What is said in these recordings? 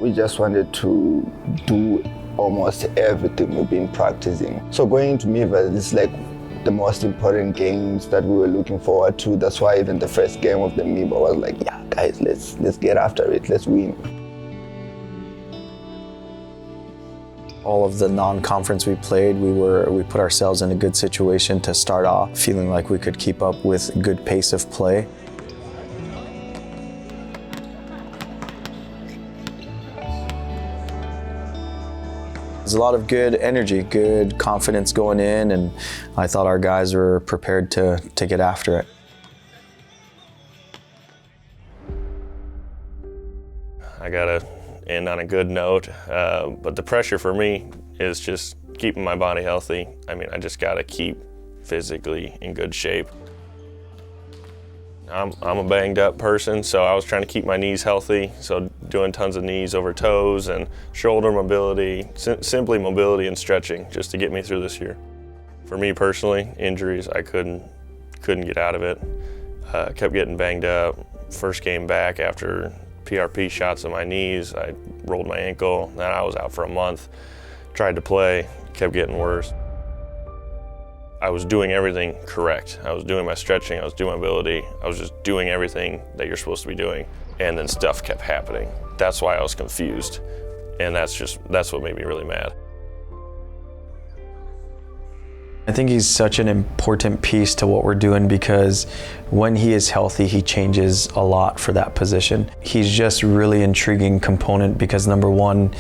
We just wanted to do almost everything we've been practicing. So going into MIVA is like the most important games that we were looking forward to. That's why even the first game of the MIVA was like, yeah, guys, let's get after it, let's win. All of the non-conference we played, we put ourselves in a good situation to start off, feeling like we could keep up with a good pace of play. There's a lot of good energy, good confidence going in, and I thought our guys were prepared to get after it. I gotta end on a good note, but the pressure for me is just keeping my body healthy. I mean, I just gotta keep physically in good shape. I'm a banged up person, so I was trying to keep my knees healthy, so doing tons of knees over toes and shoulder mobility, simply mobility and stretching just to get me through this year. For me personally, injuries, I couldn't get out of it. Kept getting banged up. First game back after PRP shots in my knees, I rolled my ankle, then I was out for a month. Tried to play, kept getting worse. I was doing everything correct. I was doing my stretching, I was doing my mobility, I was just doing everything that you're supposed to be doing, and then stuff kept happening. That's why I was confused, and that's what made me really mad. I think he's such an important piece to what we're doing because when he is healthy, he changes a lot for that position. He's just really intriguing component because number one,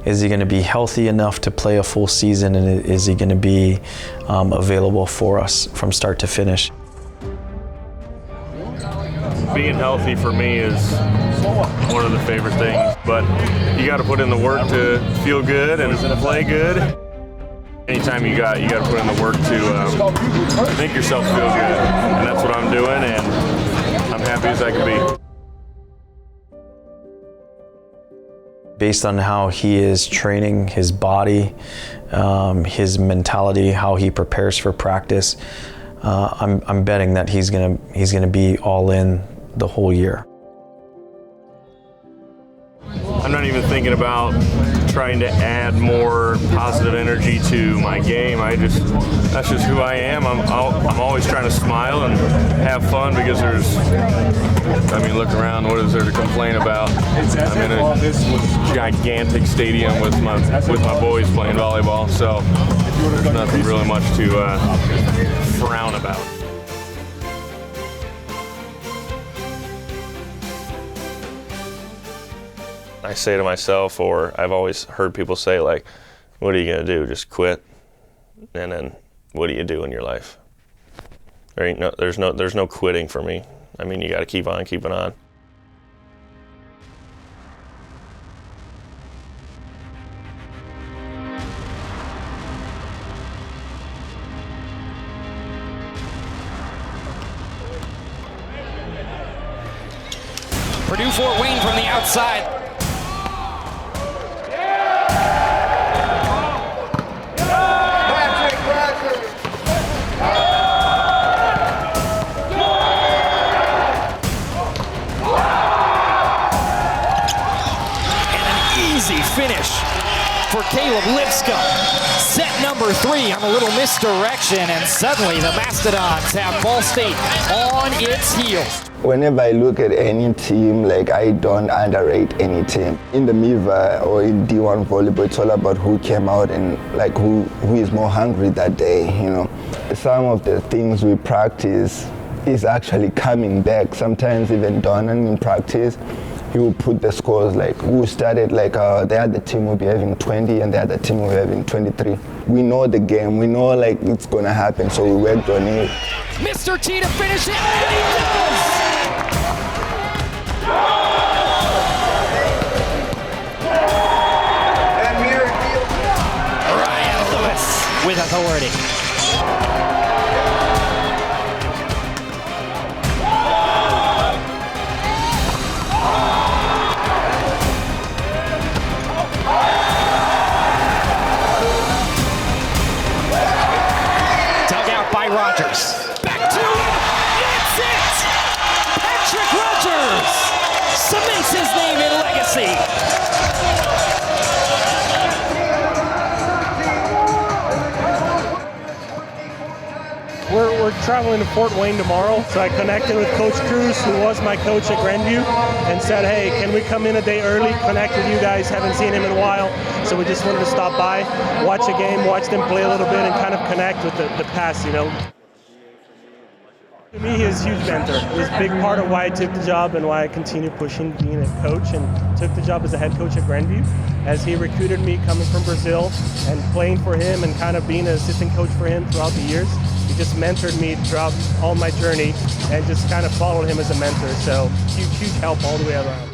is he going to be healthy enough to play a full season, and is he going to be available for us from start to finish? Being healthy for me is one of the favorite things, but you got to put in the work to feel good and play good. Anytime you got to put in the work to make yourself feel good, and that's what I'm doing, and I'm happy as I can be. Based on how he is training his body, his mentality, how he prepares for practice, I'm betting that he's gonna be all in the whole year. I'm not even thinking about trying to add more positive energy to my game. That's just who I am. I'm always trying to smile and have fun because look around, what is there to complain about? I'm in a gigantic stadium with my boys playing volleyball, so there's nothing really much to frown about. I say to myself, or I've always heard people say, like, what are you gonna do, just quit? And then what do you do in your life? There's no quitting for me. I mean, you gotta keep on keeping on. Purdue Fort Wayne from the outside. Finish for Caleb Lipscomb. Set number 3 on a little misdirection, and suddenly the Mastodons have Ball State on its heels. Whenever I look at any team, like, I don't underrate any team. In the MIVA or in D1 volleyball, it's all about who came out and like who is more hungry that day, you know. Some of the things we practice is actually coming back. Sometimes even Donan in practice, he will put the scores like, we started like the other team will be having 20 and the other team will be having 23. We know the game, we know like it's gonna happen, so we worked on it. Mr. T to finish it, and he does! Ryan Lewis with authority. traveling to Fort Wayne tomorrow, so I connected with Coach Cruz, who was my coach at Grandview, and said, hey, can we come in a day early, connect with you guys, haven't seen him in a while, so we just wanted to stop by, watch a game, watch them play a little bit, and kind of connect with the past, you know. To me, he is a huge mentor. He was a big part of why I took the job and why I continue pushing being a coach, and took the job as a head coach at Grandview, as he recruited me coming from Brazil and playing for him and kind of being an assistant coach for him throughout the years. He just mentored me throughout all my journey and just kind of followed him as a mentor. So huge help all the way around.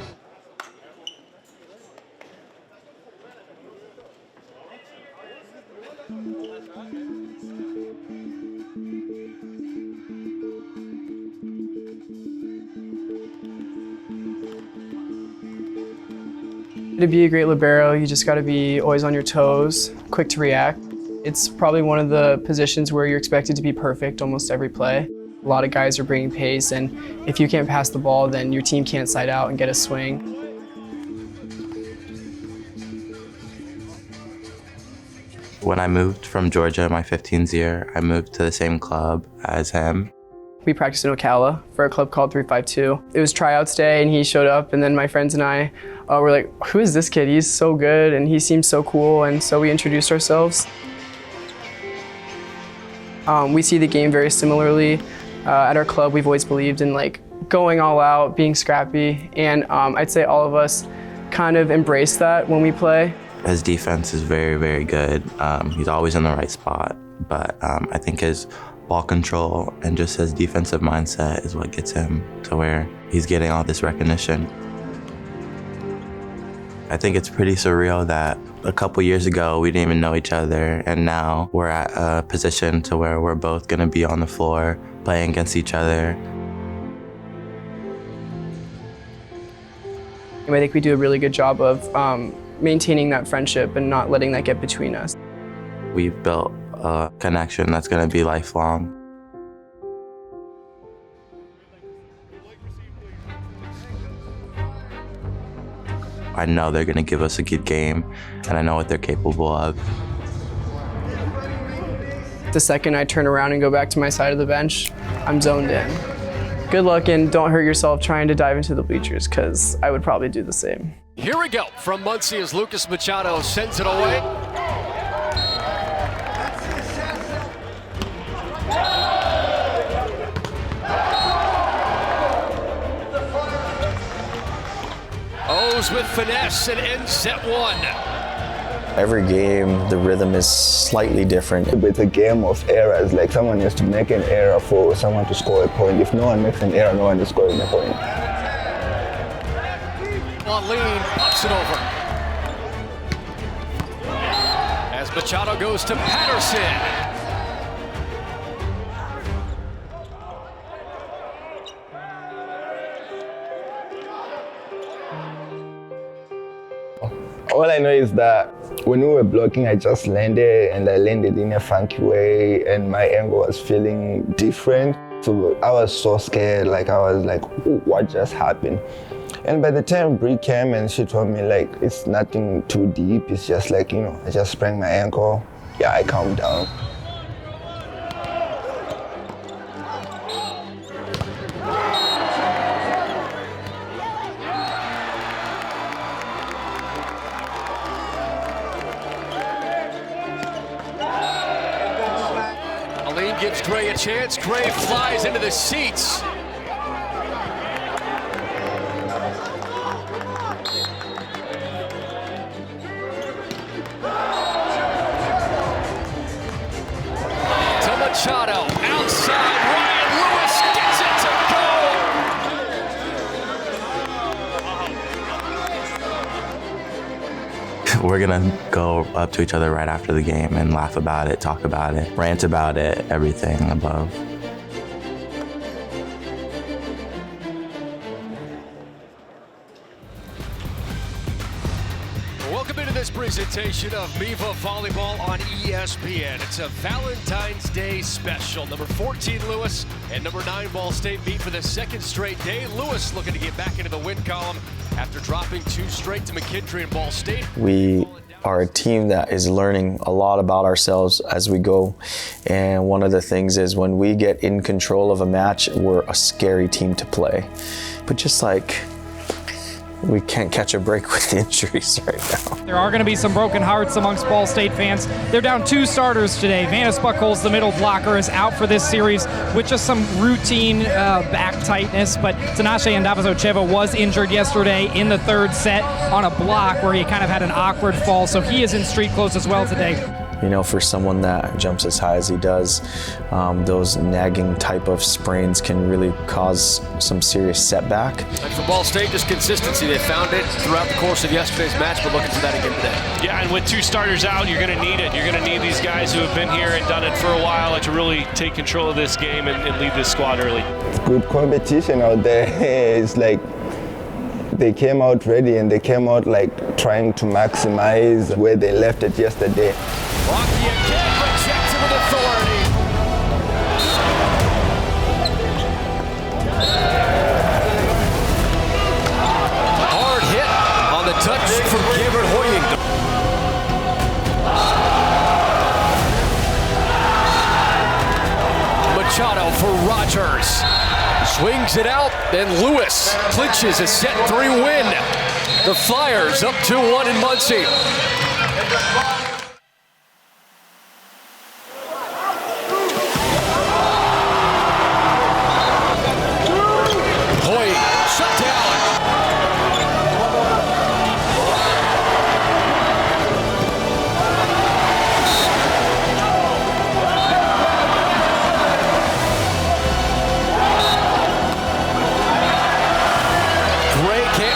To be a great libero, you just got to be always on your toes, quick to react. It's probably one of the positions where you're expected to be perfect almost every play. A lot of guys are bringing pace, and if you can't pass the ball, then your team can't side out and get a swing. When I moved from Georgia my 15th year, I moved to the same club as him. We practiced in Ocala for a club called 352. It was tryouts day and he showed up, and then my friends and I were like, who is this kid? He's so good and he seems so cool, and so we introduced ourselves. We see the game very similarly. At our club, we've always believed in like going all out, being scrappy, and I'd say all of us kind of embrace that when we play. His defense is very, very good. He's always in the right spot, but I think his ball control and just his defensive mindset is what gets him to where he's getting all this recognition. I think it's pretty surreal that a couple years ago we didn't even know each other, and now we're at a position to where we're both going to be on the floor playing against each other. I think we do a really good job of maintaining that friendship and not letting that get between us. We've built a connection that's going to be lifelong. I know they're going to give us a good game, and I know what they're capable of. The second I turn around and go back to my side of the bench, I'm zoned in. Good luck, and don't hurt yourself trying to dive into the bleachers, because I would probably do the same. Here we go from Muncie as Lucas Machado sends it away. O's with finesse and ends set one. Every game, the rhythm is slightly different. It's a game of errors. Like someone has to make an error for someone to score a point. If no one makes an error, no one is scoring a point. On lean, pops it over. As Machado goes to Patterson. All I know is that when we were blocking, I just landed, and I landed in a funky way, and my angle was feeling different. So I was so scared, like I was like, what just happened? And by the time Brie came and she told me like, it's nothing too deep, it's just like, you know, I just sprained my ankle. Yeah, I calmed down. Gives Gray a chance. Gray flies into the seats. To Machado, outside, Ryan Lewis gets it to go. We're gonna go up to each other right after the game and laugh about it, talk about it, rant about it, everything above. Welcome into this presentation of MIVA Volleyball on ESPN. It's a Valentine's Day special. Number 14, Lewis, and number 9, Ball State meet for the second straight day. Lewis looking to get back into the win column after dropping 2 straight to McKintrey and Ball State. We are a team that is learning a lot about ourselves as we go. And one of the things is when we get in control of a match, we're a scary team to play. But just like, we can't catch a break with the injuries right now. There are going to be some broken hearts amongst Ball State fans. They're down 2 starters today. Vannis Buchholz, the middle blocker, is out for this series with just some routine back tightness. But Tinashe Ndavazocheva was injured yesterday in the 3rd set on a block where he kind of had an awkward fall. So he is in street clothes as well today. You know, for someone that jumps as high as he does, those nagging type of sprains can really cause some serious setback. And for Ball State, just consistency. They found it throughout the course of yesterday's match, but looking for that again today. Yeah, and with 2 starters out, you're going to need it. You're going to need these guys who have been here and done it for a while to really take control of this game and lead this squad early. It's good competition out there. It's like they came out ready and they came out like trying to maximize where they left it yesterday. Rocky again rejects it with authority. Hard hit on the touch from Gabriel Hoying. Machado for Rogers. Swings it out, then Lewis clinches a set 3 win. The Flyers up 2-1 in Muncie.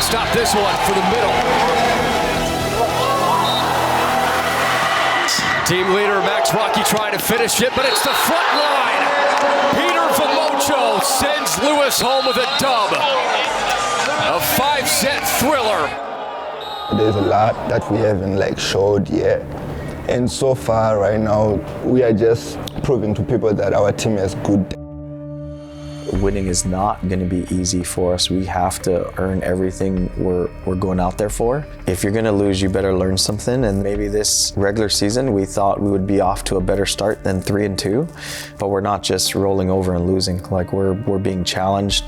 Stop this one for the middle. Team leader Max Rocky trying to finish it, but it's the front line. Peter Vamocho sends Lewis home with a dub. A 5-set thriller. There's a lot that we haven't showed yet. And so far right now, we are just proving to people that our team is good. Winning is not going to be easy for us. We have to earn everything we're going out there for. If you're going to lose, you better learn something. And maybe this regular season, we thought we would be off to a better start than 3-2, but we're not just rolling over and losing. Like we're being challenged.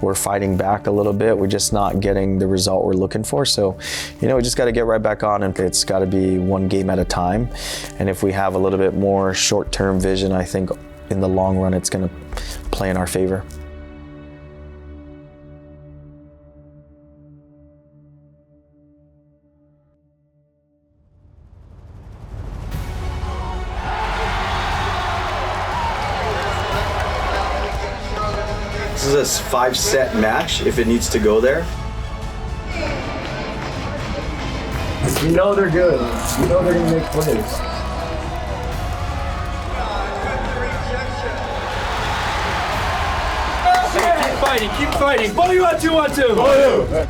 We're fighting back a little bit. We're just not getting the result we're looking for. So, we just got to get right back on, and it's got to be one game at a time. And if we have a little bit more short-term vision, I think in the long run, it's going to play in our favor. This is a 5-set match if it needs to go there. You know they're good. You know they're going to make plays. Keep fighting. Keep fighting. What do you want to?